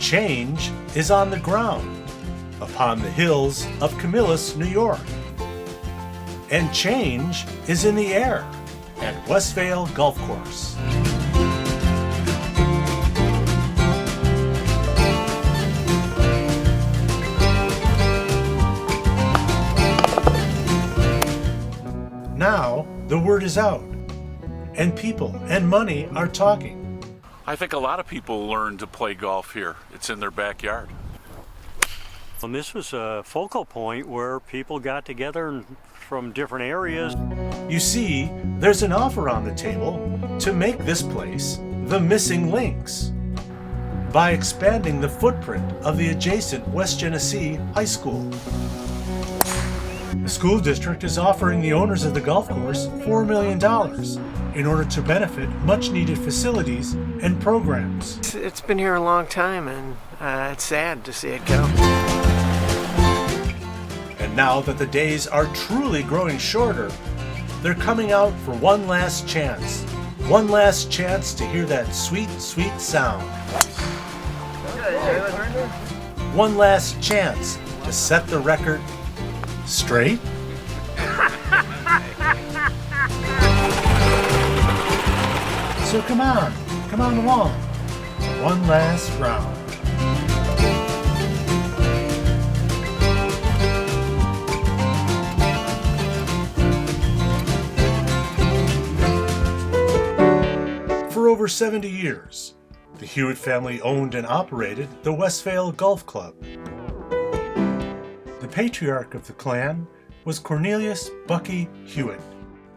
Change is on the ground, upon the hills of Camillus, New York. And change is in the air at Westvale Golf Course. Now the word is out, and people and money are talking. I think a lot of people learn to play golf here. It's in their backyard. And this was a focal point where people got together from different areas. You see, there's an offer on the table to make this place the missing links by expanding the footprint of the adjacent West Genesee High School. The school district is offering the owners of the golf course $4 million in order to benefit much-needed facilities and programs. It's been here a long time, and it's sad to see it go. And now that the days are truly growing shorter, they're coming out for one last chance. One last chance to hear that sweet, sweet sound. One last chance to set the record straight. So come on along. One last round. For over 70 years, the Huitt family owned and operated the Westvale Golf Club. The patriarch of the clan was Cornelius Bucky Huitt,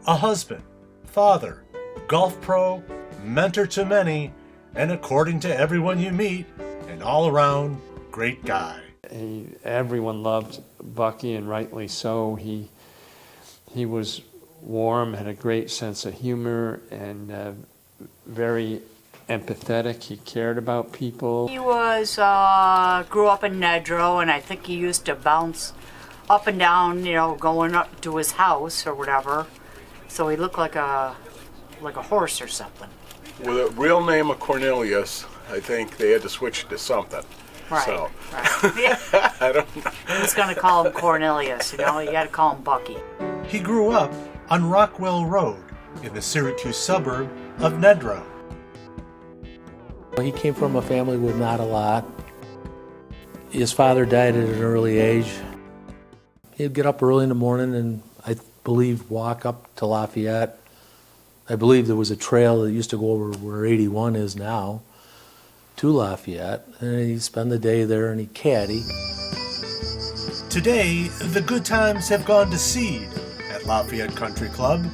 a husband, father, golf pro, mentor to many, and according to everyone you meet, an all-around great guy. Everyone loved Bucky, and rightly so. He was warm, had a great sense of humor, and very empathetic. He cared about people. He was grew up in Nedrow, and I think he used to bounce up and down, going up to his house or whatever. So he looked like a horse or something. With a real name of Cornelius, I think they had to switch it to something. Right. So. Right. Yeah. I don't know. Who's going to call him Cornelius? You got to call him Bucky. He grew up on Rockwell Road in the Syracuse suburb of Nedrow. He came from a family with not a lot. His father died at an early age. He'd get up early in the morning and, I believe, walk up to Lafayette. I believe there was a trail that used to go over where 81 is now to Lafayette, and he'd spend the day there and he'd caddy. Today, the good times have gone to seed at Lafayette Country Club.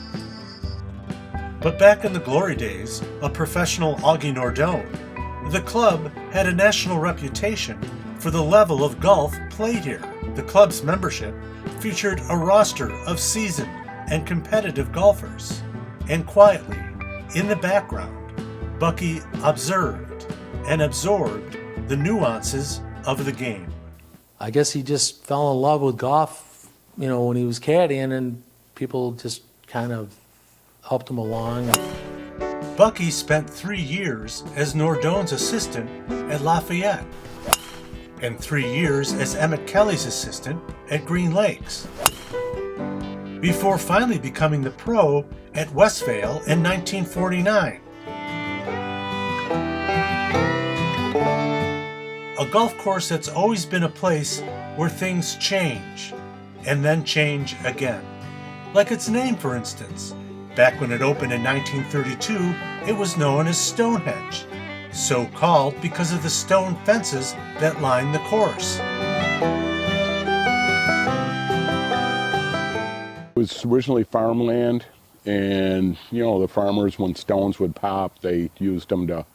But back in the glory days of professional Augie Nordone, the club had a national reputation for the level of golf played here. The club's membership featured a roster of seasoned and competitive golfers. And quietly, in the background, Bucky observed and absorbed the nuances of the game. I guess he just fell in love with golf, when he was caddying, and people just kind of helped him along. Bucky spent 3 years as Nordone's assistant at Lafayette, and 3 years as Emmett Kelly's assistant at Green Lakes, before finally becoming the pro at Westvale in 1949. A golf course that's always been a place where things change, and then change again. Like its name, for instance. Back when it opened in 1932, it was known as Stonehenge, so called because of the stone fences that lined the course. It was originally farmland, and the farmers, when stones would pop, they used them to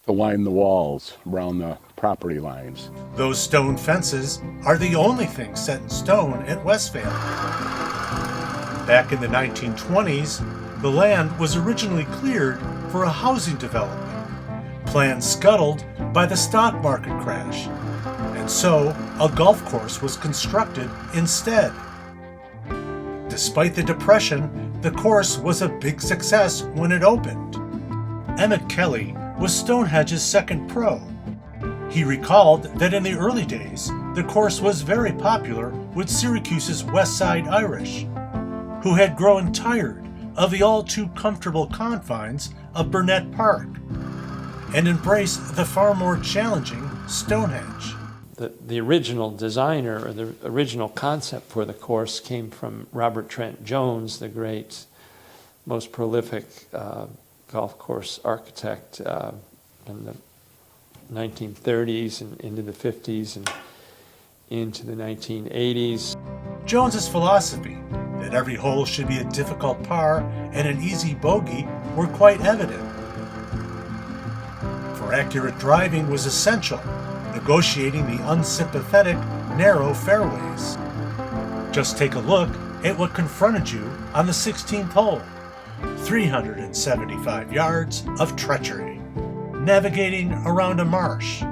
line the walls around the property lines. Those stone fences are the only thing set in stone at Westvale. Back in the 1920s, the land was originally cleared for a housing development, plans scuttled by the stock market crash, and so a golf course was constructed instead. Despite the depression, the course was a big success when it opened. Emmett Kelly was Stonehenge's second pro. He recalled that in the early days, the course was very popular with Syracuse's West Side Irish, who had grown tired of the all too comfortable confines of Burnett Park and embraced the far more challenging Stonehenge. The original designer, or the original concept for the course came from Robert Trent Jones, the great, most prolific golf course architect in the 1930s and into the 50s and into the 1980s. Jones's philosophy that every hole should be a difficult par and an easy bogey were quite evident. For accurate driving was essential, negotiating the unsympathetic, narrow fairways. Just take a look at what confronted you on the 16th hole. 375 yards of treachery, navigating around a marsh,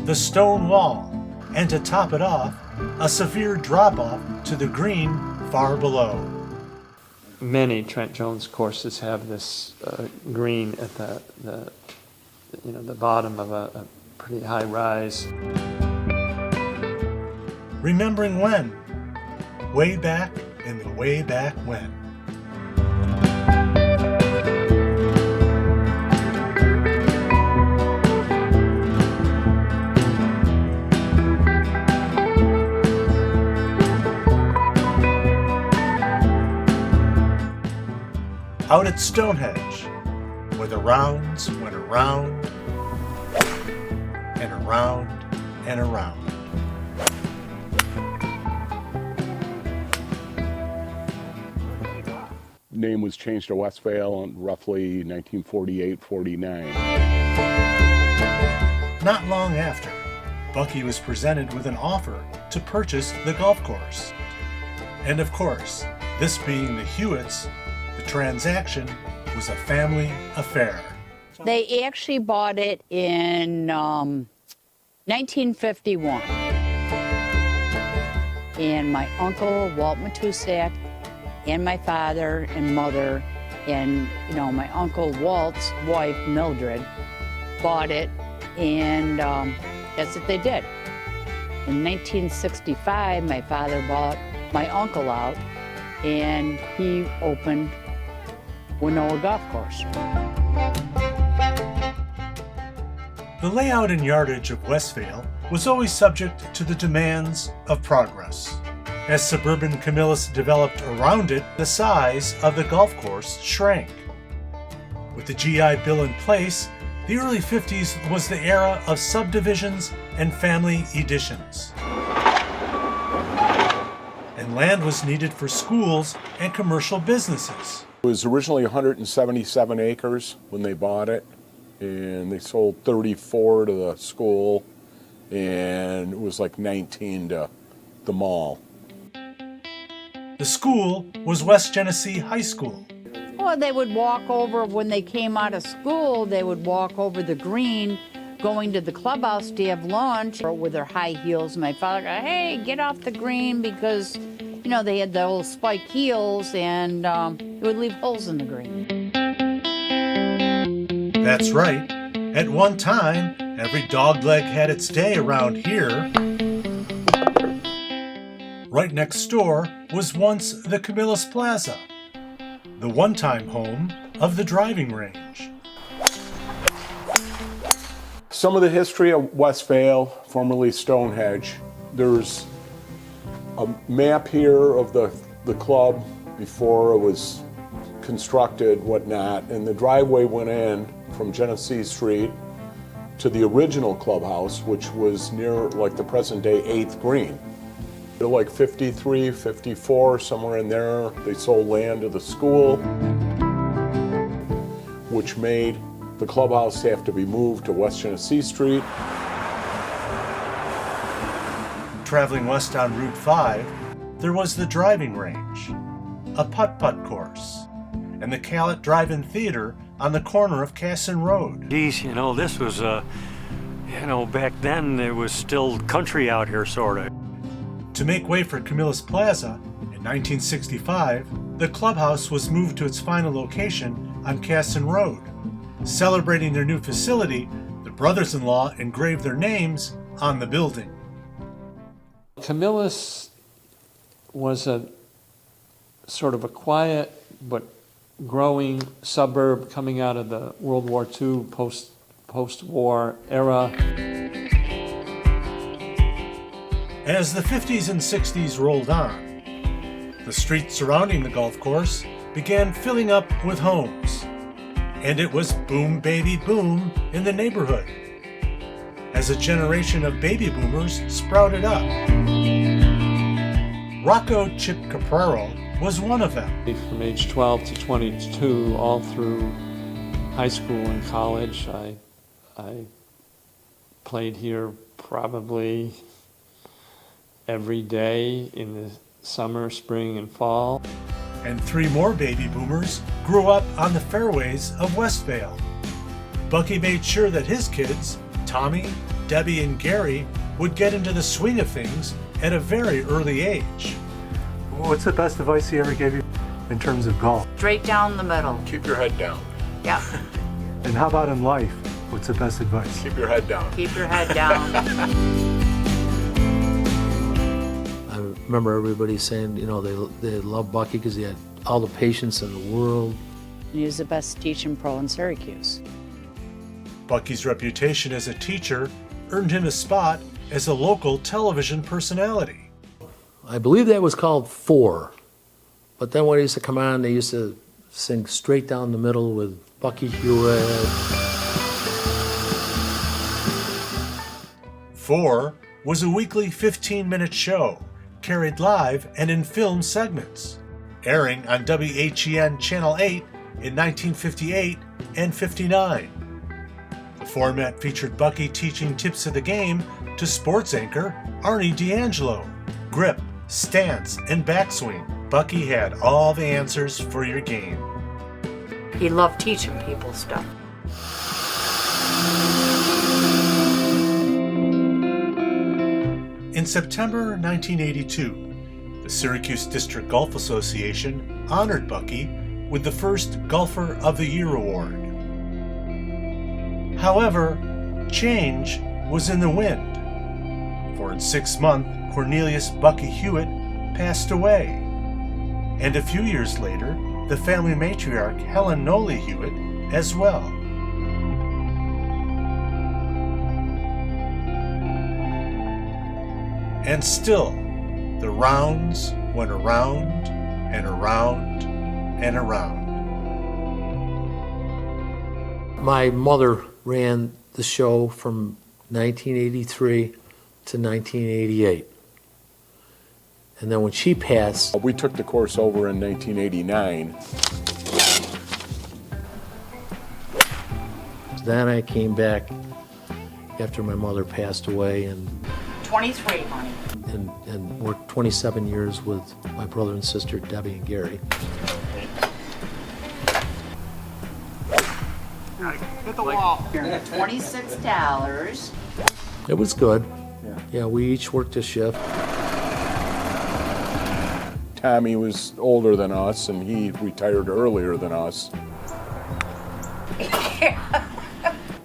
the stone wall, and to top it off, a severe drop-off to the green far below. Many Trent Jones courses have this green at the bottom of a pretty high rise. Remembering when? Way back in the way back when. Out at Stonehenge, where the rounds went around and around and around. Name was changed to Westvale in roughly 1948-49. Not long after, Bucky was presented with an offer to purchase the golf course. And of course, this being the Huitts, the transaction was a family affair. They actually bought it in 1951. And my uncle, Walt Matusak, and my father and mother, and my uncle Walt's wife, Mildred, bought it, and that's what they did. In 1965, my father bought my uncle out, and he opened Winona Golf Course. The layout and yardage of Westvale was always subject to the demands of progress. As suburban Camillus developed around it, the size of the golf course shrank. With the GI Bill in place, the early 50s was the era of subdivisions and family additions. And land was needed for schools and commercial businesses. It was originally 177 acres when they bought it, and they sold 34 to the school, and it was like 19 to the mall. The school was West Genesee High School. Well, they would walk over, when they came out of school, they would walk over the green, going to the clubhouse to have lunch with their high heels. My father go, hey, get off the green, because, they had the little spike heels, and it would leave holes in the green. That's right. At one time, every dogleg had its day around here. Right next door was once the Camillus Plaza, the one-time home of the driving range. Some of the history of Westvale, formerly Stonehenge, there's a map here of the club before it was constructed, whatnot, and the driveway went in from Genesee Street to the original clubhouse, which was near like the present day 8th green. They're like 53, 54, somewhere in there. They sold land to the school, which made the clubhouse have to be moved to West Genesee Street. Traveling west on Route 5, there was the driving range, a putt-putt course, and the Callett Drive-In Theater on the corner of Casson Road. Geez, this was, back then there was still country out here, sort of. To make way for Camillus Plaza, in 1965, the clubhouse was moved to its final location on Casson Road. Celebrating their new facility, the brothers-in-law engraved their names on the building. Camillus was a sort of a quiet but growing suburb coming out of the World War II post-war era. As the 50s and 60s rolled on, the streets surrounding the golf course began filling up with homes, and it was boom baby boom in the neighborhood as a generation of baby boomers sprouted up. Rocco Chip Capraro was one of them. From age 12 to 22, all through high school and college, I played here probably every day in the summer, spring, and fall. And 3 more baby boomers grew up on the fairways of Westvale. Bucky made sure that his kids, Tommy, Debbie, and Gary, would get into the swing of things at a very early age. What's the best advice he ever gave you in terms of golf? Straight down the middle. Keep your head down. Yeah. And how about in life? What's the best advice? Keep your head down. Keep your head down. I remember everybody saying, you know, they loved Bucky because he had all the patience in the world. He was the best teaching pro in Syracuse. Bucky's reputation as a teacher earned him a spot as a local television personality. I believe that was called 4. But then when he used to come on, they used to sing Straight Down the Middle with Bucky Huitt. 4 was a weekly 15-minute show, carried live and in film segments, airing on WHEN Channel 8 in 1958 and 59. The format featured Bucky teaching tips of the game to sports anchor Arnie D'Angelo. Grip, stance, and backswing. Bucky had all the answers for your game. He loved teaching people stuff. In September 1982, the Syracuse District Golf Association honored Bucky with the first Golfer of the Year award. However, change was in the wind, for in 6 months, Cornelius Bucky Huitt passed away, and a few years later, the family matriarch Helen Noley Huitt as well. And still, the rounds went around and around and around. My mother ran the show from 1983 to 1988. And then when she passed, We took the course over in 1989. then I came back after my mother passed away and 23, honey. and worked 27 years with my brother and sister, Debbie and Gary. Hit the wall. $26. It was good. Yeah, we each worked a shift. Tommy was older than us, and he retired earlier than us.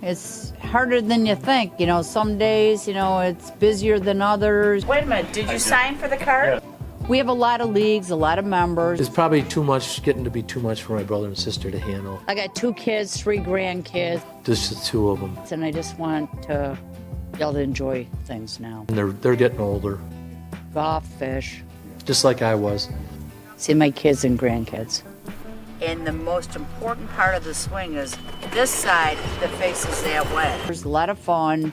It's harder than you think. You know, some days, you know, it's busier than others. Wait a minute, did you sign for the card? We have a lot of leagues, a lot of members. It's probably getting to be too much for my brother and sister to handle. I got 2 kids, 3 grandkids, Just the 2 of them. and I just want to be able to enjoy things now. And they're getting older, Golf, fish, just like I was. see my kids and grandkids. And the most important part of the swing is this side that faces that way. There's a lot of fun,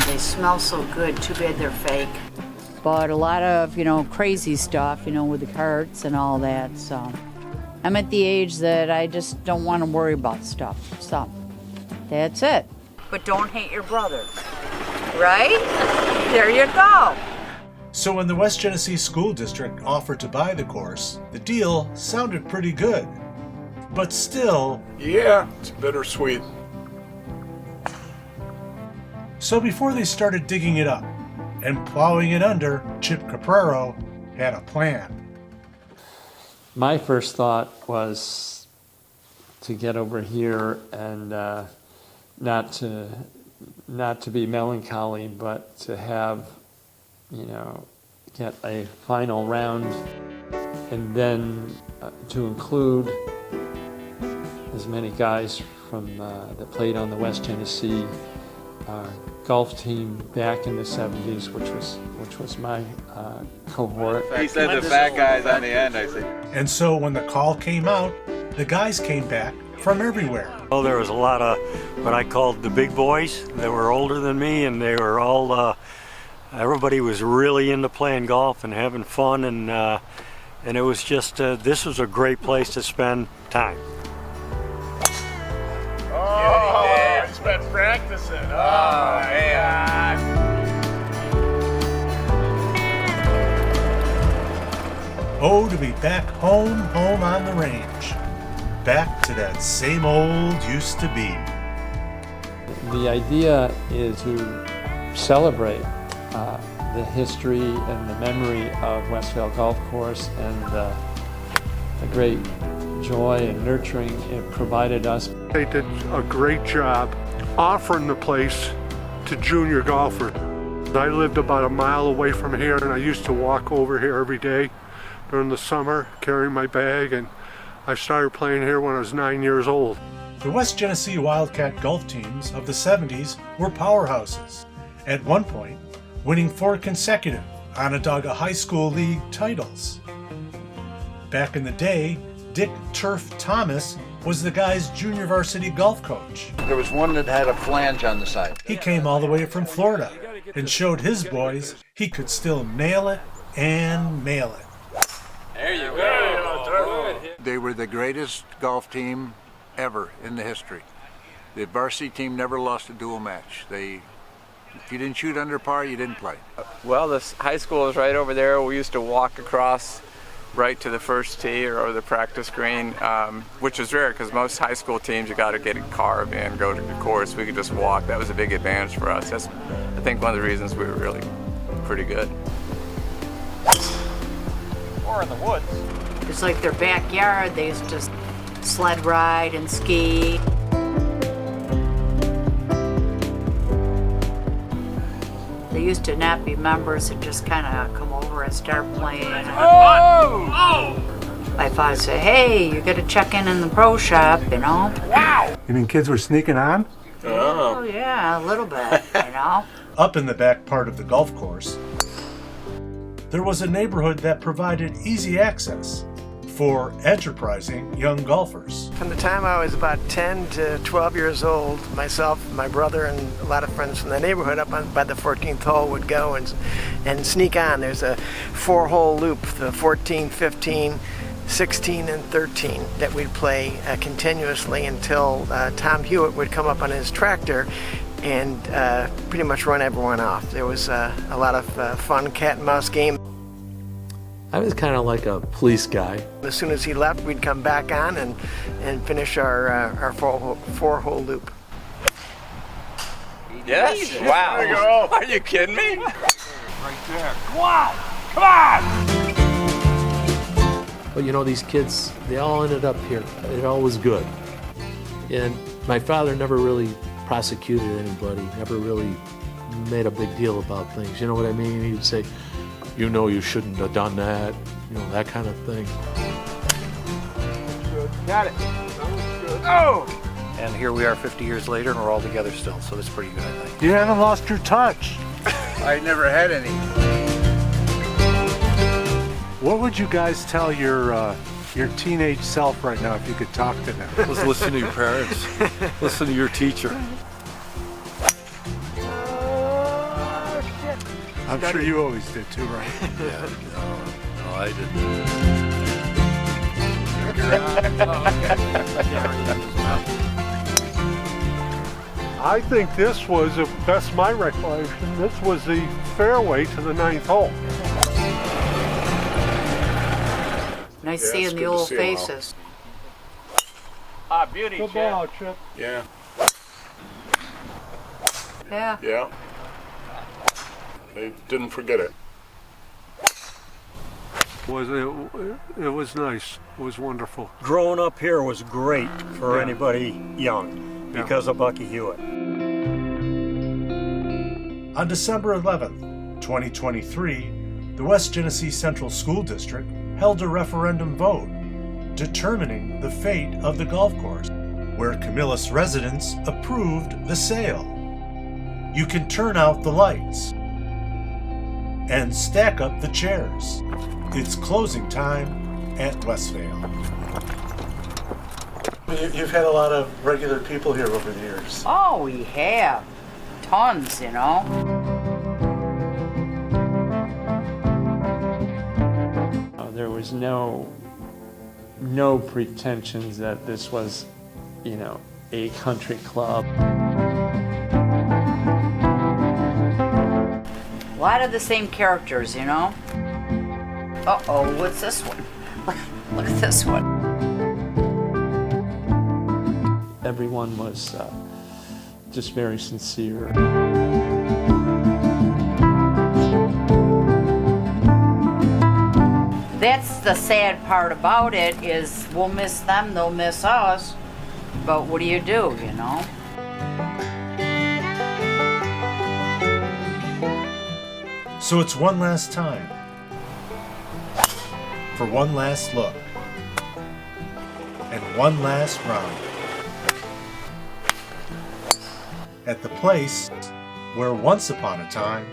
They smell so good. Too bad they're fake. but a lot of, you know, crazy stuff, you know, with the carts and all that. So I'm at the age that I just don't want to worry about stuff. So that's it. But don't hate your brothers. Right? There you go. So when the West Genesee School District offered to buy the course, the deal sounded pretty good. But still, Yeah, it's bittersweet. so before they started digging it up and plowing it under, Chip Capraro had a plan. My first thought was to get over here and not to not to be melancholy, but to have, get a final round, and then to include as many guys from that played on the West Genesee golf team back in the 70s, which was my cohort. He said the fat guys on the end, I think. And so when the call came out, the guys came back from everywhere. Well, there was a lot of what I called the big boys that were older than me, and they were all, everybody was really into playing golf and having fun, and it was just, this was a great place to spend time. Oh, he's been practicing. Oh, man. Oh, to be back home on the range. Back to that same old used to be. The idea is to celebrate the history and the memory of Westvale Golf Course and the great joy and nurturing it provided us. They did a great job offering the place to junior golfers. I lived about a mile away from here, and I used to walk over here every day during the summer carrying my bag, and I started playing here when I was 9 years old. The West Genesee Wildcat golf teams of the 70s were powerhouses, at one point winning 4 consecutive Onondaga High School League titles. Back in the day, Dick Turf Thomas was the guy's junior varsity golf coach. There was one that had a flange on the side. He came all the way from Florida and showed his boys he could still nail it and mail it. There you go. They were the greatest golf team ever in the history. The varsity team never lost a dual match. If you didn't shoot under par, you didn't play. Well, this high school is right over there. We used to walk across right to the first tee or the practice green, which is rare because most high school teams you got to get a car and go to the course. We could just walk. That was a big advantage for us. That's, I think, one of the reasons we were really pretty good. Or in the woods. It's like their backyard. They used to sled ride and ski. They used to not be members and just kind of come over and start playing. My father said, hey, you got to check in the pro shop, Wow! You mean kids were sneaking on? Oh, yeah, a little bit, Up in the back part of the golf course, there was a neighborhood that provided easy access for enterprising young golfers. From the time I was about 10 to 12 years old, myself, my brother, and a lot of friends from the neighborhood up by the 14th hole would go and sneak on. There's a 4-hole loop, the 14, 15, 16, and 13 that we'd play continuously until Tom Huitt would come up on his tractor and pretty much run everyone off. There was a lot of fun cat and mouse game. I was kind of like a police guy. As soon as he left, we'd come back on and finish our 4-hole loop. Yes? Wow. There you go. Are you kidding me? Right there. Come on! Come on! But these kids, they all ended up here. It all was good. And my father never really prosecuted anybody, never really made a big deal about things. You know what I mean? He would say, you shouldn't have done that, that kind of thing. Good. Got it. That was good. Oh! And here we are 50 years later and we're all together still, so that's pretty good, I think. You haven't lost your touch. I never had any. What would you guys tell your teenage self right now if you could talk to them? Let's listen to your parents. Listen to your teacher. I'm sure you always did too, right? Yeah, no, I didn't. I think this was, if that's my recollection, this was the fairway to the 9th hole. Nice seeing the old faces. Beauty, Good ball, Chip. Yeah. Yeah. Yeah. They didn't forget it. It was nice. It was wonderful. Growing up here was great for anybody young because of Bucky Huitt. On December 11th, 2023, the West Genesee Central School District held a referendum vote determining the fate of the golf course, where Camillus residents approved the sale. You can turn out the lights and stack up the chairs. It's closing time at Westvale. You've had a lot of regular people here over the years. Oh, we have. Tons, you know. There was no pretensions that this was, you know, a country club. A lot of the same characters, you know. Uh-oh, what's this one? Look at this one. Everyone was just very sincere. That's the sad part about it, is we'll miss them, they'll miss us. But what do, you know? So it's one last time for one last look and one last round at the place where once upon a time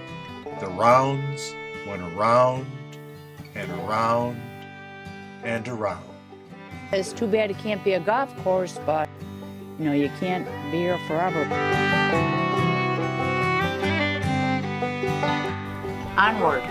the rounds went around and around and around. It's too bad it can't be a golf course, but you know, you can't be here forever. Onward.